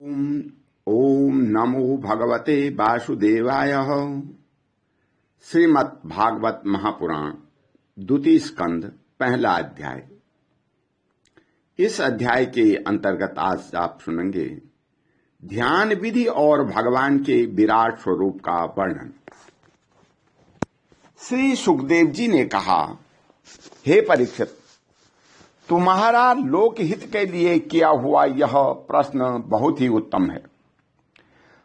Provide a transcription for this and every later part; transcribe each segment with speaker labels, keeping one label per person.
Speaker 1: ओम ओम नमो भगवते वासुदेवाय। श्रीमद् भागवत महापुराण द्वितीय स्कंद पहला अध्याय। इस अध्याय के अंतर्गत आज आप सुनेंगे ध्यान विधि और भगवान के विराट स्वरूप का वर्णन। श्री सुखदेव जी ने कहा, हे परीक्षित, तुम्हारा लोकहित के लिए किया हुआ यह प्रश्न बहुत ही उत्तम है।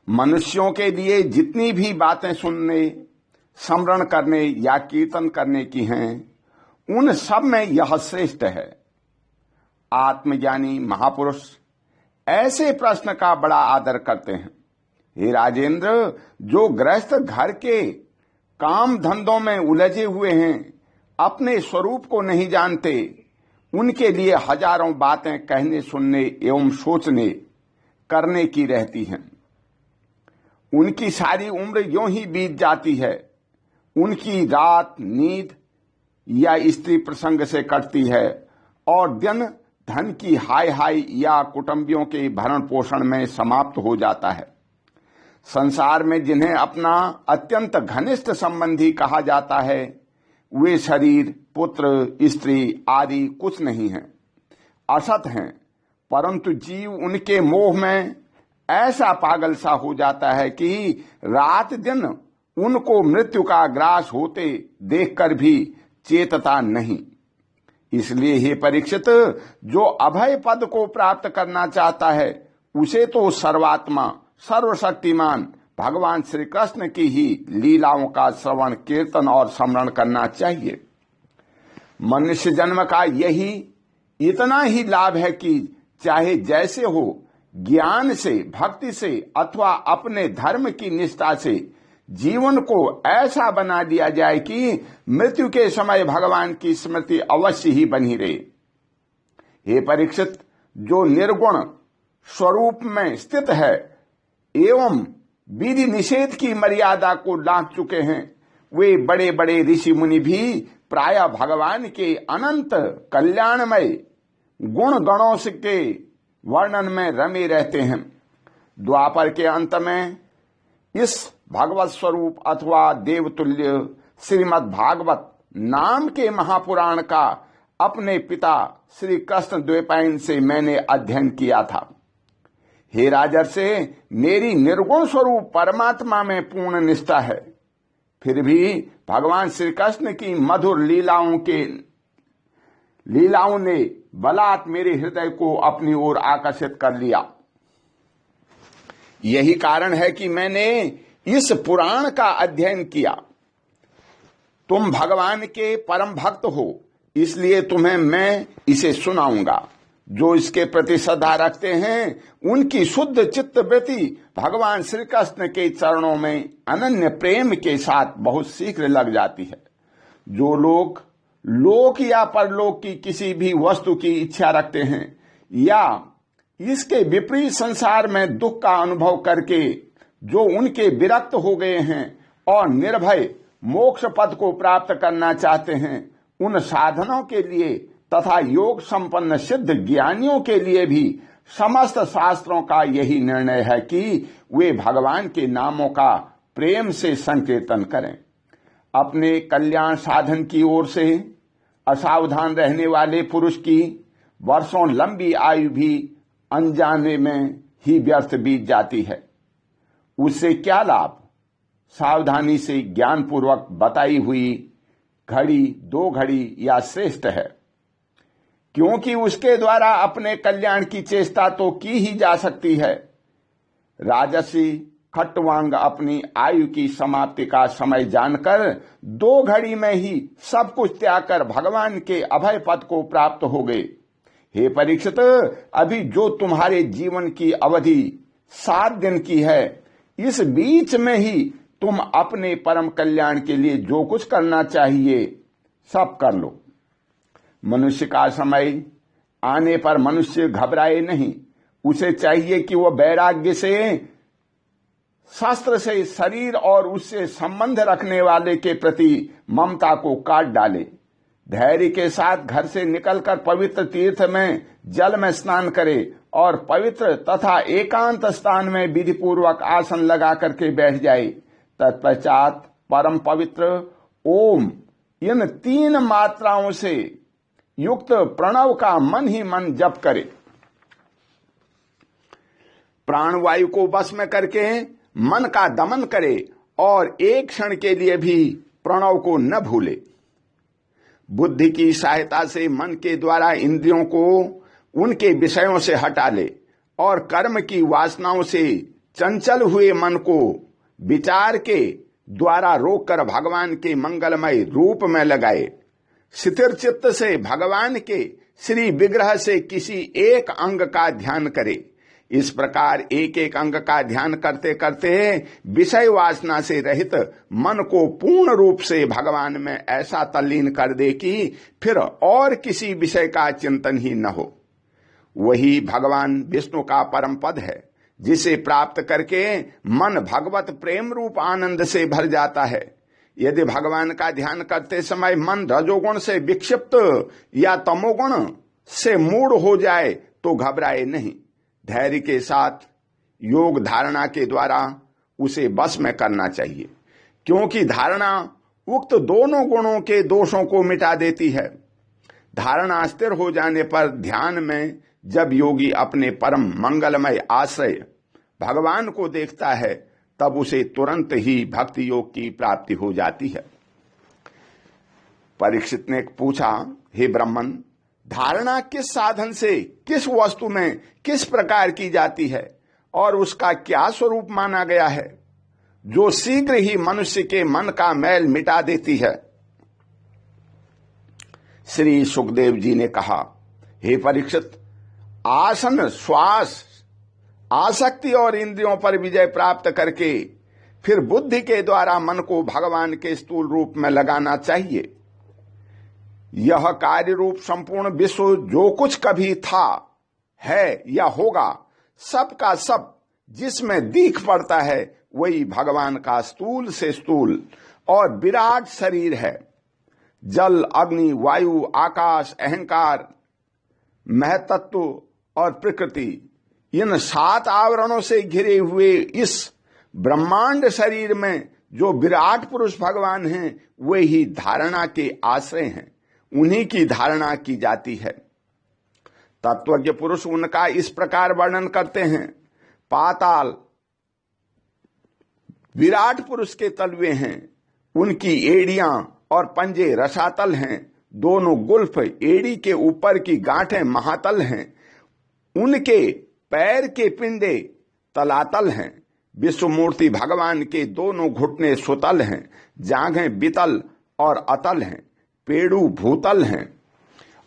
Speaker 1: मनुष्यों के लिए जितनी भी बातें सुनने, स्मरण करने या कीर्तन करने की हैं, उन सब में यह श्रेष्ठ है। आत्मज्ञानी महापुरुष ऐसे प्रश्न का बड़ा आदर करते हैं। हे राजेंद्र, जो गृहस्थ घर के काम धंधों में उलझे हुए हैं, अपने स्वरूप को नहीं जानते, उनके लिए हजारों बातें कहने, सुनने एवं सोचने करने की रहती हैं। उनकी सारी उम्र यूं ही बीत जाती है। उनकी रात नींद या स्त्री प्रसंग से कटती है और दिन धन की हाय हाय या कुटुंबियों के भरण पोषण में समाप्त हो जाता है। संसार में जिन्हें अपना अत्यंत घनिष्ठ संबंधी कहा जाता है, वे शरीर, पुत्र, स्त्री आदि कुछ नहीं हैं, असत हैं। परंतु जीव उनके मोह में ऐसा पागल सा हो जाता है कि रात दिन उनको मृत्यु का ग्रास होते देखकर भी चेतता नहीं। इसलिए हे परीक्षित, जो अभय पद को प्राप्त करना चाहता है, उसे तो सर्वात्मा सर्वशक्तिमान भगवान श्री कृष्ण की ही लीलाओं का श्रवण, कीर्तन और स्मरण करना चाहिए। मनुष्य जन्म का यही इतना ही लाभ है कि चाहे जैसे हो, ज्ञान से, भक्ति से अथवा अपने धर्म की निष्ठा से जीवन को ऐसा बना दिया जाए कि मृत्यु के समय भगवान की स्मृति अवश्य ही बनी रहे। हे परीक्षित, जो निर्गुण स्वरूप में स्थित है एवं विधि निषेध की मर्यादा को लांघ चुके हैं, वे बड़े बड़े ऋषि मुनि भी प्रायः भगवान के अनंत कल्याणमय गुण गणों के वर्णन में रमे रहते हैं। द्वापर के अंत में इस भगवत स्वरूप अथवा देवतुल्य श्रीमद् भागवत नाम के महापुराण का अपने पिता श्री कृष्ण द्वैपायन से मैंने अध्ययन किया था। हे राजर्षि, मेरी निर्गुण स्वरूप परमात्मा में पूर्ण निष्ठा है। फिर भी भगवान श्री कृष्ण की मधुर लीलाओं ने बलात् मेरे हृदय को अपनी ओर आकर्षित कर लिया। यही कारण है कि मैंने इस पुराण का अध्ययन किया। तुम भगवान के परम भक्त हो, इसलिए तुम्हें मैं इसे सुनाऊंगा। जो इसके प्रति श्रद्धा रखते हैं, उनकी शुद्ध चित्त वृत्ति भगवान श्री कृष्ण के चरणों में अनन्य प्रेम के साथ बहुत शीघ्र लग जाती है। जो लोग लोक या परलोक की किसी भी वस्तु की इच्छा रखते हैं या इसके विपरीत संसार में दुख का अनुभव करके जो उनके विरक्त हो गए हैं और निर्भय मोक्ष पद को प्राप्त करना चाहते हैं, उन साधनों के लिए तथा योग संपन्न सिद्ध ज्ञानियों के लिए भी समस्त शास्त्रों का यही निर्णय है कि वे भगवान के नामों का प्रेम से संकीर्तन करें। अपने कल्याण साधन की ओर से असावधान रहने वाले पुरुष की वर्षों लंबी आयु भी अनजाने में ही व्यर्थ बीत जाती है। उससे क्या लाभ? सावधानी से ज्ञानपूर्वक बताई हुई घड़ी 2 घड़ी या श्रेष्ठ है, क्योंकि उसके द्वारा अपने कल्याण की चेष्टा तो की ही जा सकती है। राजसी खट्टवांग अपनी आयु की समाप्ति का समय जानकर 2 घड़ी में ही सब कुछ त्याग कर भगवान के अभय पद को प्राप्त हो गए। हे परीक्षित, अभी जो तुम्हारे जीवन की अवधि 7 दिन की है, इस बीच में ही तुम अपने परम कल्याण के लिए जो कुछ करना चाहिए सब कर लो। मनुष्य का समय आने पर मनुष्य घबराए नहीं। उसे चाहिए कि वह वैराग्य से, शास्त्र से, शरीर और उससे संबंध रखने वाले के प्रति ममता को काट डाले। धैर्य के साथ घर से निकलकर पवित्र तीर्थ में जल में स्नान करे और पवित्र तथा एकांत स्थान में विधि पूर्वक आसन लगा करके बैठ जाए। तत्पश्चात परम पवित्र ओम इन 3 मात्राओं से युक्त प्रणव का मन ही मन जप करे। प्राणवायु को वश में करके मन का दमन करे और एक क्षण के लिए भी प्रणव को न भूले। बुद्धि की सहायता से मन के द्वारा इंद्रियों को उनके विषयों से हटा ले और कर्म की वासनाओं से चंचल हुए मन को विचार के द्वारा रोककर भगवान के मंगलमय रूप में लगाए। स्थिर चित्त से भगवान के श्री विग्रह से किसी एक अंग का ध्यान करे। इस प्रकार एक एक अंग का ध्यान करते करते विषय वासना से रहित मन को पूर्ण रूप से भगवान में ऐसा तल्लीन कर दे कि फिर और किसी विषय का चिंतन ही न हो। वही भगवान विष्णु का परम पद है, जिसे प्राप्त करके मन भगवत प्रेम रूप आनंद से भर जाता है। यदि भगवान का ध्यान करते समय मन रजोगुण से विक्षिप्त या तमोगुण से मूढ़ हो जाए तो घबराए नहीं। धैर्य के साथ योग धारणा के द्वारा उसे बस में करना चाहिए, क्योंकि धारणा उक्त दोनों गुणों के दोषों को मिटा देती है। धारणा स्थिर हो जाने पर ध्यान में जब योगी अपने परम मंगलमय आश्रय भगवान को देखता है, तब उसे तुरंत ही भक्ति योग की प्राप्ति हो जाती है। परीक्षित ने पूछा, हे ब्राह्मण, धारणा किस साधन से किस वस्तु में किस प्रकार की जाती है और उसका क्या स्वरूप माना गया है, जो शीघ्र ही मनुष्य के मन का मैल मिटा देती है? श्री सुखदेव जी ने कहा, हे परीक्षित, आसन, श्वास, आसक्ति और इंद्रियों पर विजय प्राप्त करके फिर बुद्धि के द्वारा मन को भगवान के स्थूल रूप में लगाना चाहिए। यह कार्य रूप संपूर्ण विश्व जो कुछ कभी था, है या होगा, सब का सब जिसमें दीख पड़ता है, वही भगवान का स्थूल से स्थूल और विराट शरीर है। जल, अग्नि, वायु, आकाश, अहंकार, महतत्व और प्रकृति, इन 7 आवरणों से घिरे हुए इस ब्रह्मांड शरीर में जो विराट पुरुष भगवान हैं, वे ही धारणा के आश्रय हैं। उन्हीं की धारणा की जाती है। तत्वज्ञ पुरुष उनका इस प्रकार वर्णन करते हैं, पाताल विराट पुरुष के तलवे हैं, उनकी एड़ियां और पंजे रसातल हैं, दोनों गुल्फ एड़ी के ऊपर की गांठें महातल हैं, उनके पैर के पिंडे तलातल हैं। विश्वमूर्ति भगवान के दोनों घुटने सुतल हैं, जांघें बितल और अतल हैं, पेड़ू भूतल हैं।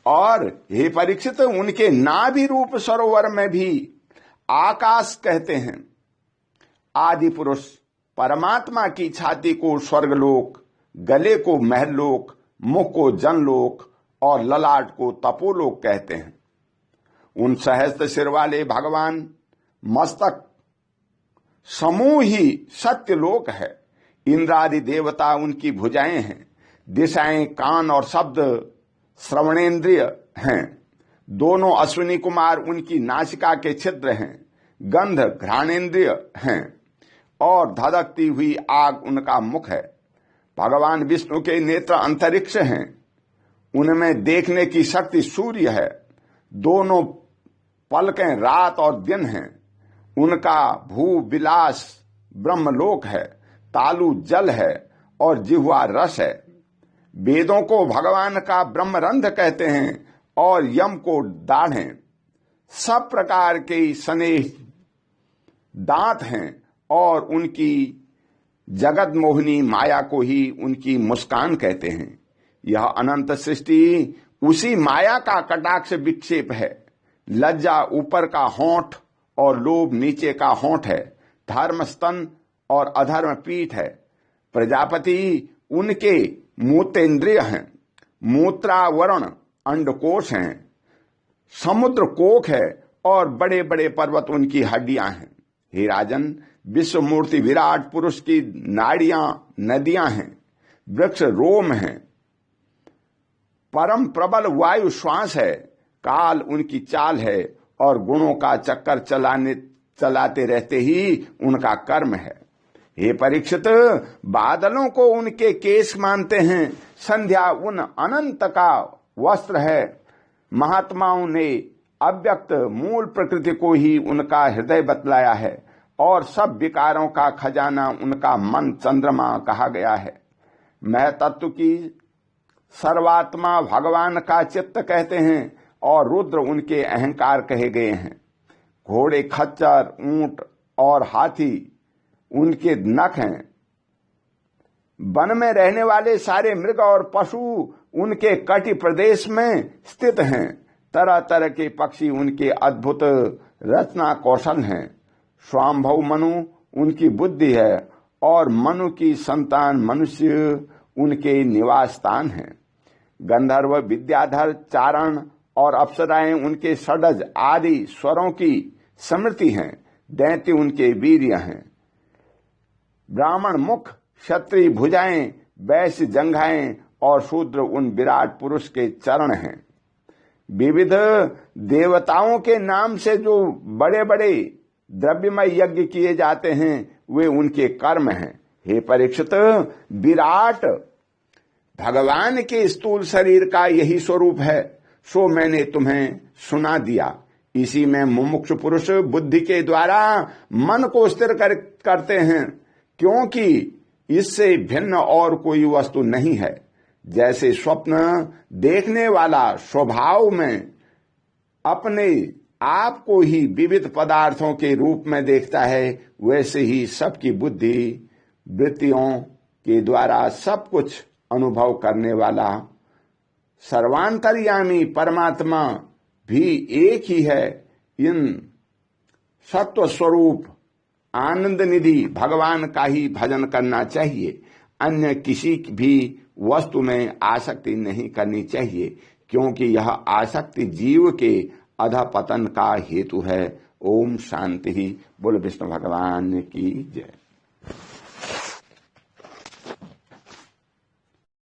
Speaker 1: और हे परीक्षित, उनके नाभि रूप सरोवर में भी आकाश कहते हैं। आदि पुरुष परमात्मा की छाती को स्वर्गलोक, गले को महलोक, मुख को जनलोक और ललाट को तपोलोक कहते हैं। उन सहस्त्र सिर वाले भगवान मस्तक समूह ही सत्यलोक है। इंद्रादि देवता उनकी भुजाएं हैं। दिशाएं कान और शब्द श्रवणेन्द्रिय हैं। दोनों अश्विनी कुमार उनकी नासिका के छिद्र हैं। गंध घ्राणेन्द्रिय हैं और धधकती हुई आग उनका मुख है। भगवान विष्णु के नेत्र अंतरिक्ष हैं, उनमें देखने की शक्ति सूर्य है। दोनों पलकें रात और दिन हैं। उनका भू विलास ब्रह्मलोक है, तालु जल है और जिह्वा रस है। वेदों को भगवान का ब्रह्मरंध्र कहते हैं और यम को दाढ़ें। सब प्रकार के स्नेह दांत हैं और उनकी जगत मोहिनी माया को ही उनकी मुस्कान कहते हैं। यह अनंत सृष्टि उसी माया का कटाक्ष विक्षेप है। लज्जा ऊपर का होंठ और लोभ नीचे का होंठ है। धर्म स्तन और अधर्म पीठ है। प्रजापति उनके मूत्रेंद्रिय हैं। मूत्रावरण अंडकोश हैं। समुद्र कोख है और बड़े बड़े पर्वत उनकी हड्डियां हैं। हे राजन, विश्व मूर्ति विराट पुरुष की नाड़ियां नदियां हैं। वृक्ष रोम हैं। परम प्रबल वायु श्वास है। काल उनकी चाल है और गुणों का चक्कर चलाते रहते ही उनका कर्म है। हे परीक्षित, बादलों को उनके केश मानते हैं, संध्या उन अनंत का वस्त्र है। महात्माओं ने अव्यक्त मूल प्रकृति को ही उनका हृदय बतलाया है और सब विकारों का खजाना उनका मन चंद्रमा कहा गया है। मैं तत्व की सर्वात्मा भगवान का चित्त कहते हैं और रुद्र उनके अहंकार कहे गए हैं। घोड़े, खच्चर, ऊंट और हाथी उनके नख हैं। वन में रहने वाले सारे मृग और पशु उनके कटि प्रदेश में स्थित हैं। तरह तरह के पक्षी उनके अद्भुत रचना कौशल हैं। स्वाम्भव मनु उनकी बुद्धि है और मनु की संतान मनुष्य उनके निवास स्थान हैं। गंधर्व, विद्याधर, चारण और अप्सराएं उनके षडज आदि स्वरों की स्मृति हैं। दैत्य उनके वीर्य हैं। ब्राह्मण मुख, क्षत्रिय भुजाएं, वैश्य जंघाएं और शूद्र उन विराट पुरुष के चरण हैं। विविध देवताओं के नाम से जो बड़े बड़े द्रव्यमय यज्ञ किए जाते हैं वे उनके कर्म हैं। हे परीक्षित, विराट भगवान के स्थूल शरीर का यही स्वरूप है, सो मैंने तुम्हें सुना दिया। इसी में मुमुक्ष पुरुष बुद्धि के द्वारा मन को स्थिर करते हैं, क्योंकि इससे भिन्न और कोई वस्तु नहीं है। जैसे स्वप्न देखने वाला स्वभाव में अपने आप को ही विविध पदार्थों के रूप में देखता है, वैसे ही सबकी बुद्धि वृत्तियों के द्वारा सब कुछ अनुभव करने वाला सर्वांतर्यामी परमात्मा भी एक ही है। इन सत्व स्वरूप आनंद निधि भगवान का ही भजन करना चाहिए। अन्य किसी भी वस्तु में आसक्ति नहीं करनी चाहिए, क्योंकि यह आसक्ति जीव के अधपतन का हेतु है। ओम शांति। बोल विष्णु भगवान की जय।